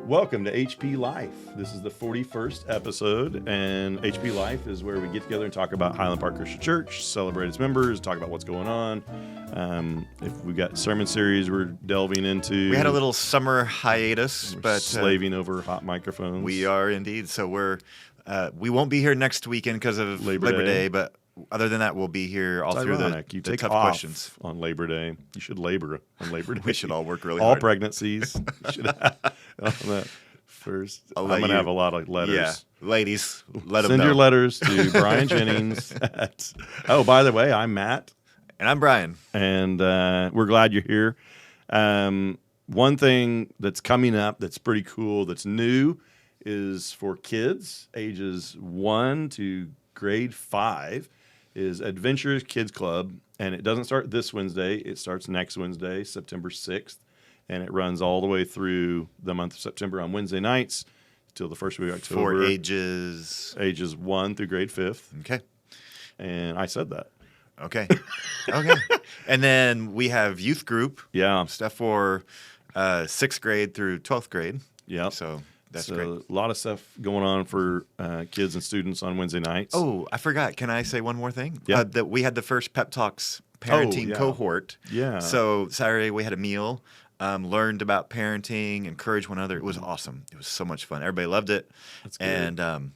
Welcome to HP Life. This is the 41st episode, and HP Life is where we get together and talk about Highland Park Christian Church, celebrate its members, talk about what's going on. If we've got sermon series we're delving into. We had a little summer hiatus, but slaving over hot microphones. We are indeed. So we won't be here next weekend because of Labor Day, but other than that, we'll be here all through you the take tough off questions on Labor Day. You should labor on Labor Day. We should all work really all hard. All pregnancies. You should have on that first. I'm going to have a lot of letters. Yeah, ladies, let them Send know. your letters to Brian Jennings. Oh, by the way, I'm Matt. And I'm Brian. And we're glad you're here. One thing that's coming up that's pretty cool, that's new, is for kids ages 1 to grade 5, is Adventure Kidz Club. And it doesn't start this Wednesday. It starts next Wednesday, September 6th. And it runs all the way through the month of September on Wednesday nights till the first week of October. For ages 1 through grade 5th. Okay. And I said that. Okay. Okay. And then we have youth group. Yeah. Stuff for 6th grade through 12th grade. Yeah. So that's so great. A lot of stuff going on for kids and students on Wednesday nights. Oh, I forgot. Can I say one more thing? Yeah. That we had the first Pep Talks parenting cohort. Yeah. So Saturday we had a meal, learned about parenting, encouraged one another. It was awesome. It was so much fun. Everybody loved it. That's good. And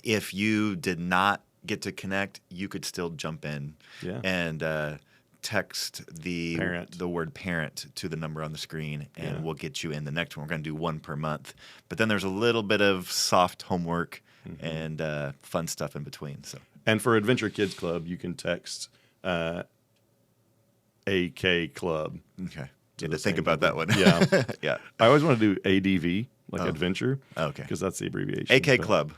if you did not get to connect, you could still jump in and text the word parent to the number on the screen, and we'll get you in the next one. We're going to do one per month. But then there's a little bit of soft homework and fun stuff in between. So. And for Adventure Kidz Club, you can text AKCLUB. Okay. You had to think about that one. Yeah. Yeah. I always want to do ADV, like adventure. Okay. Because that's the abbreviation. AKCLUB.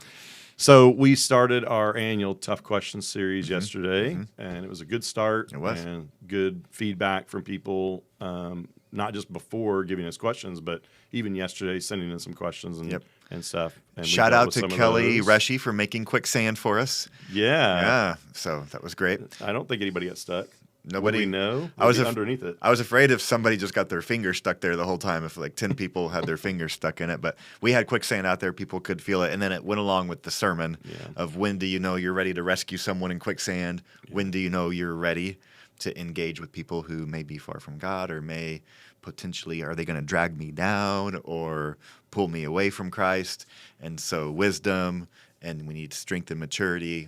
So we started our annual Tough Questions series yesterday, and it was a good start. It was. And good feedback from people, not just before giving us questions, but even yesterday sending in some questions and stuff. And shout out to Kelly Reshi for making quicksand for us. Yeah. Yeah. So that was great. I don't think anybody got stuck. Nobody. Would we know? I was underneath it. I was afraid if somebody just got their finger stuck there the whole time, if like 10 people had their fingers stuck in it. But we had quicksand out there. People could feel it. And then it went along with the sermon of when do you know you're ready to rescue someone in quicksand? Yeah. When do you know you're ready to engage with people who may be far from God or may potentially, are they going to drag me down or pull me away from Christ? And so wisdom, and we need strength and maturity,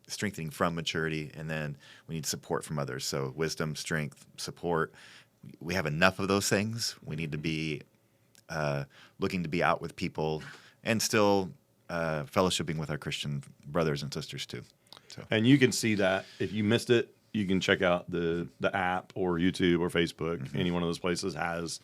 strengthening from maturity, and then we need support from others. So wisdom, strength, support. We have enough of those things. We need to be looking to be out with people and still fellowshipping with our Christian brothers and sisters too. So. And you can see that. If you missed it, you can check out the app or YouTube or Facebook. Any one of those places has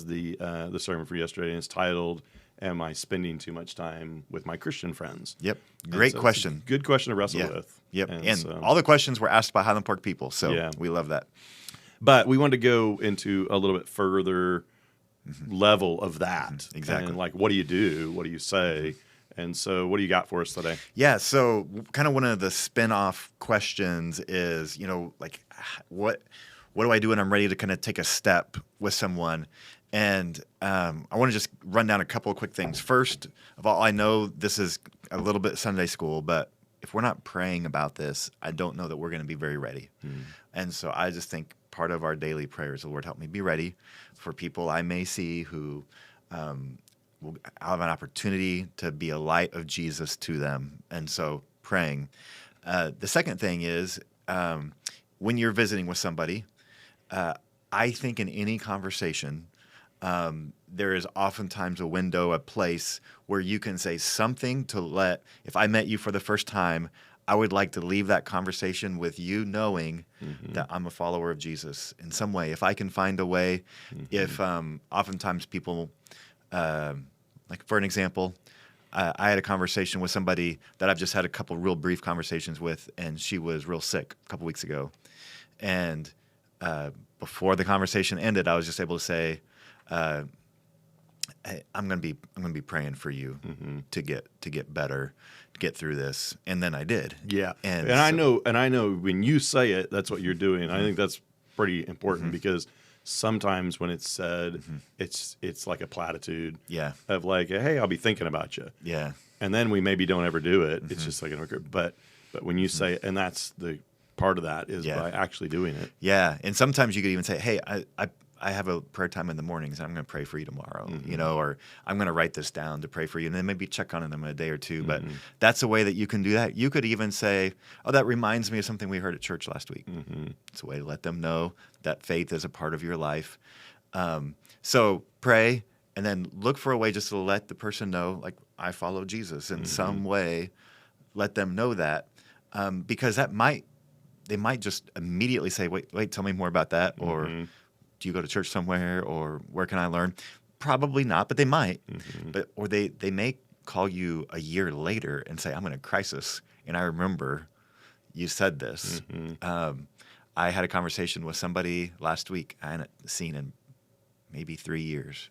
the sermon for yesterday, and it's titled, "Am I spending too much time with my Christian friends?" Yep. Great question. Good question to wrestle with. Yep. And all the questions were asked by Highland Park people, so we love that. But we wanted to go into a little bit further level of that. Exactly. And like, what do you do? What do you say? And so what do you got for us today? Yeah, so kind of one of the spin-off questions is, like, what do I do when I'm ready to kind of take a step with someone? And I want to just run down a couple of quick things. First of all, I know this is a little bit Sunday school, but if we're not praying about this, I don't know that we're going to be very ready. And so I just think part of our daily prayers, the Lord, help me be ready for people I may see who will have an opportunity to be a light of Jesus to them. And so praying. The second thing is when you're visiting with somebody, I think in any conversation, there is oftentimes a window, a place where you can say something to if I met you for the first time, I would like to leave that conversation with you knowing that I'm a follower of Jesus in some way. If I can find a way, if oftentimes people, like for an example, I had a conversation with somebody that I've just had a couple real brief conversations with, and she was real sick a couple weeks ago. And before the conversation ended, I was just able to say, hey, I'm gonna be praying for you to get better, to get through this, and then I did. Yeah, and I know when you say it, that's what you're doing. I think that's pretty important because sometimes when it's said, it's like a platitude Yeah. of like, hey, I'll be thinking about you. Yeah. And then we maybe don't ever do it. It's just like but when you say, and that's the part of that is by actually doing it. Yeah. And sometimes you could even say, hey, I have a prayer time in the mornings. And I'm going to pray for you tomorrow, or I'm going to write this down to pray for you. And then maybe check on them in a day or two. But that's a way that you can do that. You could even say, oh, that reminds me of something we heard at church last week. It's a way to let them know that faith is a part of your life. So pray and then look for a way just to let the person know, like, I follow Jesus in some way. Let them know that because they might just immediately say, wait, tell me more about that. Or do you go to church somewhere, or where can I learn? Probably not, but they might. Or they may call you a year later and say, I'm in a crisis, and I remember you said this. I had a conversation with somebody last week I hadn't seen in maybe 3 years,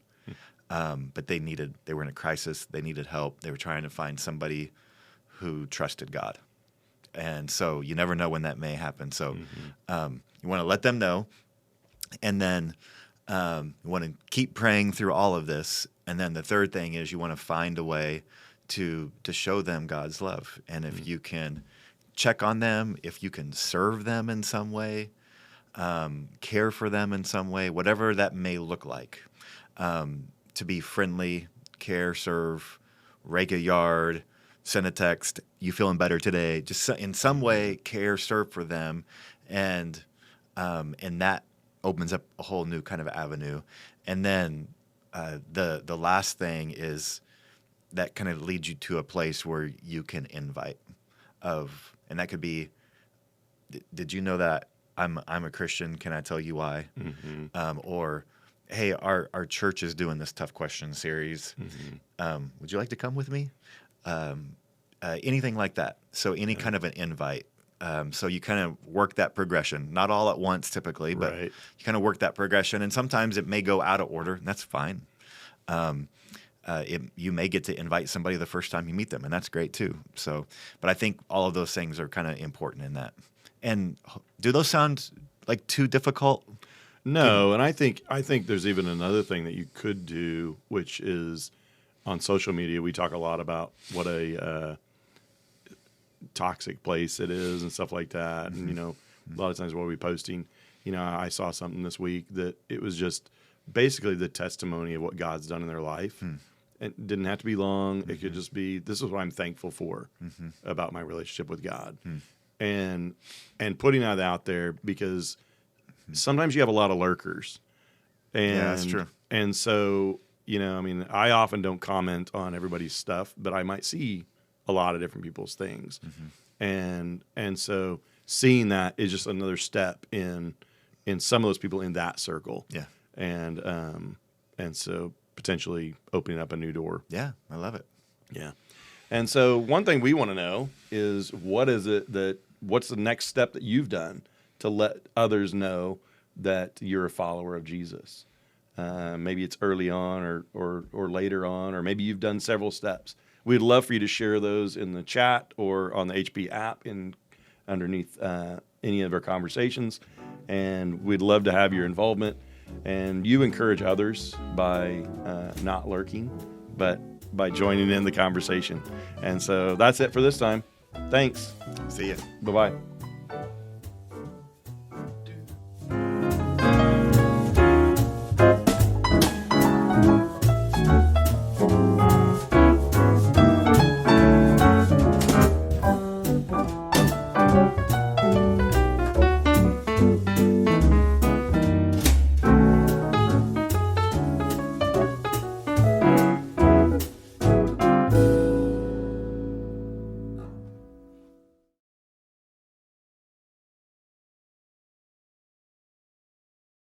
but they were in a crisis. They needed help. They were trying to find somebody who trusted God. And so you never know when that may happen. So you want to let them know. And then you want to keep praying through all of this. And then the third thing is you want to find a way to show them God's love. And if you can check on them, if you can serve them in some way, care for them in some way, whatever that may look like, to be friendly, care, serve, rake a yard, send a text, you feeling better today, just in some way care, serve for them. And that opens up a whole new kind of avenue. And then the last thing is that kind of leads you to a place where you can invite and that could be, did you know that I'm a Christian? Can I tell you why? Or, hey, our church is doing this tough question series. Would you like to come with me? Anything like that. So any kind of an invite. So you kind of work that progression, not all at once typically, but you kind of work that progression. And sometimes it may go out of order, and that's fine. You may get to invite somebody the first time you meet them, and that's great too. So, but I think all of those things are kind of important in that. And do those sound like too difficult? No, and I think there's even another thing that you could do, which is on social media. We talk a lot about what a toxic place it is and stuff like that. And a lot of times what we're posting, I saw something this week that it was just basically the testimony of what God's done in their life. It didn't have to be long. It could just be, this is what I'm thankful for about my relationship with God. And putting that out there, because sometimes you have a lot of lurkers. And, yeah, that's true. And so, I often don't comment on everybody's stuff, but I might see a lot of different people's things. And so seeing that is just another step in some of those people in that circle. Yeah. And so potentially opening up a new door. Yeah, I love it. Yeah. And so one thing we want to know is what's the next step that you've done to let others know that you're a follower of Jesus? Maybe it's early on or later on, or maybe you've done several steps. We'd love for you to share those in the chat or on the HP app underneath any of our conversations. And we'd love to have your involvement. And you encourage others by not lurking, but by joining in the conversation. And so that's it for this time. Thanks. See ya. Bye-bye.